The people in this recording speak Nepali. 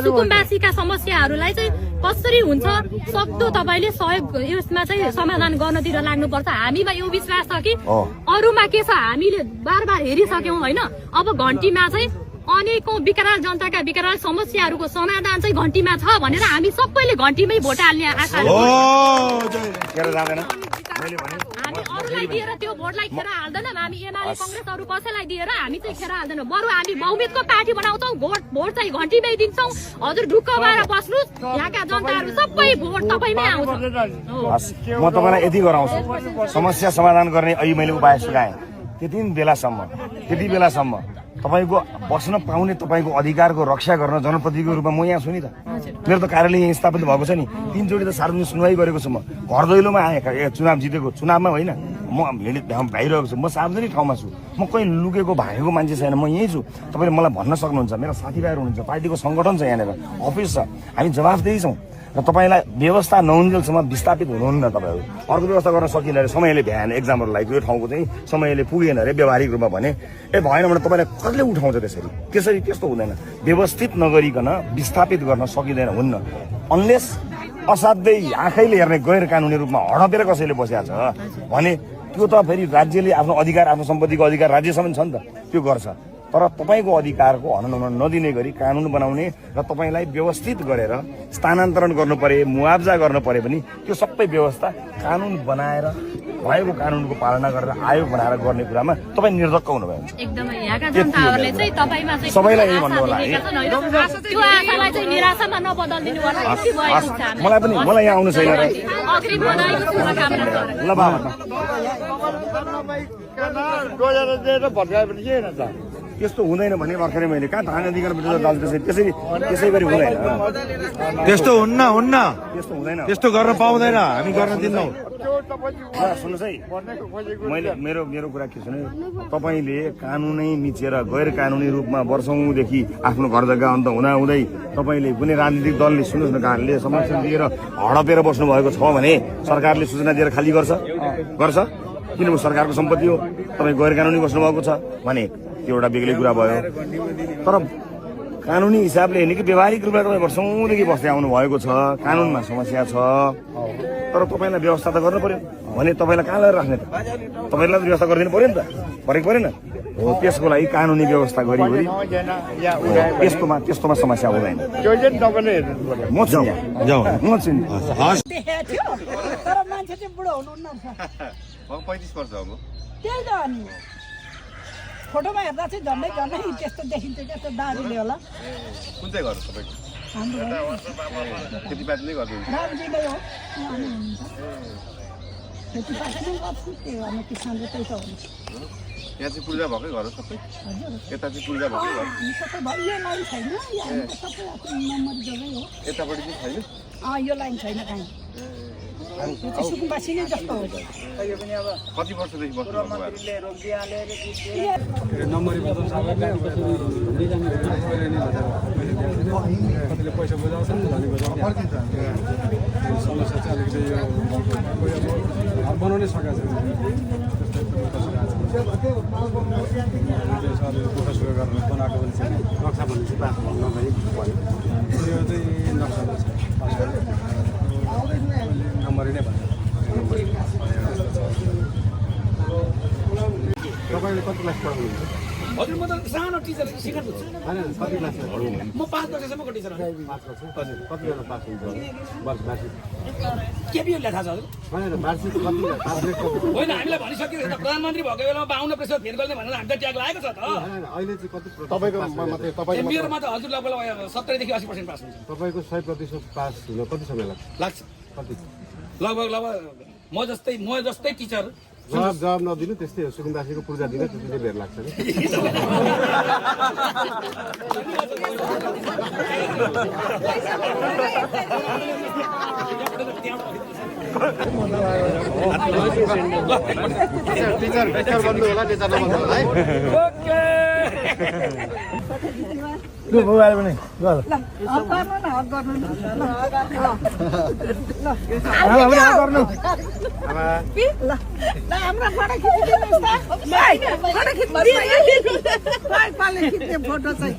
सुकुम्बासीका समस्याहरूलाई चाहिँ कसरी हुन्छ सक्दो तपाईले सहयोग यसमा चाहिँ समाधान गर्नतिर लाग्नुपर्छ। हामीमा यो विश्वास छ कि अरूमा के छ हामीले बार हेरिसक्यौं होइन। अब घन्टीमा चाहिँ अनेकौं विकराल जनताका विकराल समस्याहरूको समाधान चाहिँ घन्टीमा छ भनेर हामी सबैले घन्टीमै भोट हाल्ने आशा हामी अरूलाई दिएर त्यो भोटलाई खेर हाल्दैनौँ। हामी एमाले कांग्रेसहरू कसैलाई दिएर हामी चाहिँ खेर हाल्दैनौँ। बरु हामी बहुमतको पार्टी बनाउँछौँ, भोट चाहिँ घन्टीमै दिन्छौँ। हजुर ढुक्क भएर बस्नुहोस्, यहाँका जनताहरू सबै भोट तपाईँमै आउँछ। म तपाईँलाई यति गराउँछु, समस्या समाधान गर्ने अहिले मैले उपाय सुझाएँ। त्यति बेलासम्म तपाईको बस्न पाउने तपाईको अधिकारको रक्षा गर्न जनप्रतिनिधिको रूपमा म यहाँ छु नि त। मेरो त कार्यालय यहाँ स्थापित भएको छ नि। 3 चोटि त सार्वजनिक सुनवाई गरेको छु। म घर दैलोमा आएँ, चुनाव जितेको चुनावमा होइन, म भइरहेको छु। म सार्वजनिक ठाउँमा छु। म कहीँ लुकेको भागेको मान्छे छैन, म यहीँ छु। तपाईँले मलाई भन्न सक्नुहुन्छ, मेरा साथीभाइहरू हुनुहुन्छ, पार्टीको सङ्गठन छ यहाँनिर, अफिस छ, हामी जवाफदेही छौँ। र तपाईँलाई व्यवस्था नहुन्जेलसम्म विस्थापित हुनुहुन्न। तपाईँहरू अर्को व्यवस्था गर्न सकिएन अरे, समयले भ्याएन, एक्जामहरू लागेको यो ठाउँको चाहिँ समयले पुगेन अरे, व्यावहारिक रूपमा भने भएन भने तपाईँलाई कसले उठाउँछ? त्यसरी त्यस्तो हुँदैन। व्यवस्थित नगरिकन विस्थापित गर्न सकिँदैन, हुन्न। अनलेस असाध्यै आँखैले हेर्ने गैर कानुनी रूपमा हडपेर कसैले बसेको छ भने त्यो त फेरि राज्यले आफ्नो अधिकार, आफ्नो सम्पत्तिको अधिकार राज्यसम्म छ नि त, त्यो गर्छ। तर तपाईको अधिकारको हनन नदिने गरी कानुन बनाउने र तपाईलाई व्यवस्थित गरेर स्थानान्तरण गर्नु पर्यो, मुआवजा गर्नु पर्यो भने त्यो सबै व्यवस्था कानुन बनाएर भएको कानुनको पालना गरेर आयोग बनाएर गर्ने कुरामा तपाई निर्धक्क हुनुभयो। एकदमै यहाँका जनताहरूले चाहिँ तपाईमा चाहिँ सबैलाई यही भन्नु होला है, त्यो आशालाई चाहिँ निराशामा नबदल्दिनु होला। यति भएको छ। मलाई यहाँ आउनु छैन र अग्रिम बधाईको शुभकामना गरे। ल बाबा त्यस्तो हुँदैन भने भर्खरै मैले कहाँ धान अधिकार विरुद्ध दल त्यसै गरी हुँदैन। त्यस्तो हुन्न, त्यस्तो हुँदैन, त्यस्तो गर्न पाउँदैन, हामी गर्न दिन्नौ। सुन्नुहोस् है, मैले मेरो कुरा के छ भने तपाईँले कानुनै मिचेर गैर कानुनी रूपमा वर्षौंदेखि आफ्नो घर जग्गा अन्त हुँदै तपाईँले कुनै राजनीतिक दलले सुन्नुहोस् न कारणले समर्थन दिएर हडपेर बस्नु भएको छ भने सरकारले सूचना दिएर खाली गर्छ? किनभने सरकारको सम्पत्ति हो, तपाईँ गैर कानुनी बस्नु भएको छ भने त्यो एउटा बेग्लै कुरा भयो। तर कानुनी हिसाबले होइन कि व्यावहारिक रूपमा तपाईँ वर्षौंदेखि बस्दै आउनु भएको छ, कानुनमा समस्या छ, तर तपाईँलाई व्यवस्था त गर्नु पर्यो भने तपाईँलाई कहाँ लगेर राख्ने त? तपाईँलाई त व्यवस्था गरिदिनु पर्यो नि त, परेको परेन हो। त्यसको लागि कानुनी व्यवस्था गरी त्यस्तोमा समस्या हुँदैन। म छु नि। तर मान्छे चाहिँ बुढो हुनुहुन्न। 35 वर्ष अब त्यही त अनि फोटोमा हेर्दा चाहिँ झन्डै त्यस्तो देखिन्छ, त्यस्तो दाजुले होला। कुन चाहिँ घर तपाईँको? खेतीपाती नै गर्नुहुन्छ? रामजीले हो, खेतीपाती नै गर्छु, त्यो अनि किसानले त्यही त हुन्छ। यहाँ चाहिँ पूर्जा भएकै घर हो सबै? यता चाहिँ पूर्जा भएकै घर? सबै भयो, यो लाइन छैन, सबै नम्बरी जग्गै हो। यतापट्टि चाहिँ छैन? यो लाइन छैन कहीँ, सुकुम्बासी नै जस्तो हो। कति वर्षदेखि बस्नु भएको? कतिले पैसा बुझाउँछ नि, धनी बुझाउँछ, समस्या चाहिँ अलिकति बनाउनै सकेको छ। दुःख सुख गरेर बनाएको भने चाहिँ नक्सा भन्ने चाहिँ पास नभई भयो। यो चाहिँ नक्सा छ, नम्बरी नै भन्छ। तपाईँले कति क्लास पढाउनुहुन्छ? हजुर म त सानो टिचर सिकाउँछु। कति क्लास? म 5 वर्षसम्मको टिचर हो। 5 वर्ष? कतिजना पास हुन्छ वार्षिक? केपीओले थाहा छ हजुर? होइन वार्षिक कति पास रेट कति? होइन हामीलाई भनिसक्यो त, प्रधानमन्त्री भएको बेलामा 52% फेल गर्ने भनेर हामी त ट्याग लागेको छ त। अहिले चाहिँ कति तपाईँको मात्रै? तपाईको मेरोमा त हजुरलाई बेला 70 देखि 80% पास हुन्छ। तपाईँको 100% पास हुन कति समय लाग्छ? कति? लगभग म जस्तै टिचर जवाब नदिनु, त्यस्तै हो। सुकुम्बासीको पूर्जा दिन त्यति बेर लाग्छ नि। टिचर भन्नु होला, टिचर नभन्नु होला है। मोबाइल पनि फोटो चाहिँ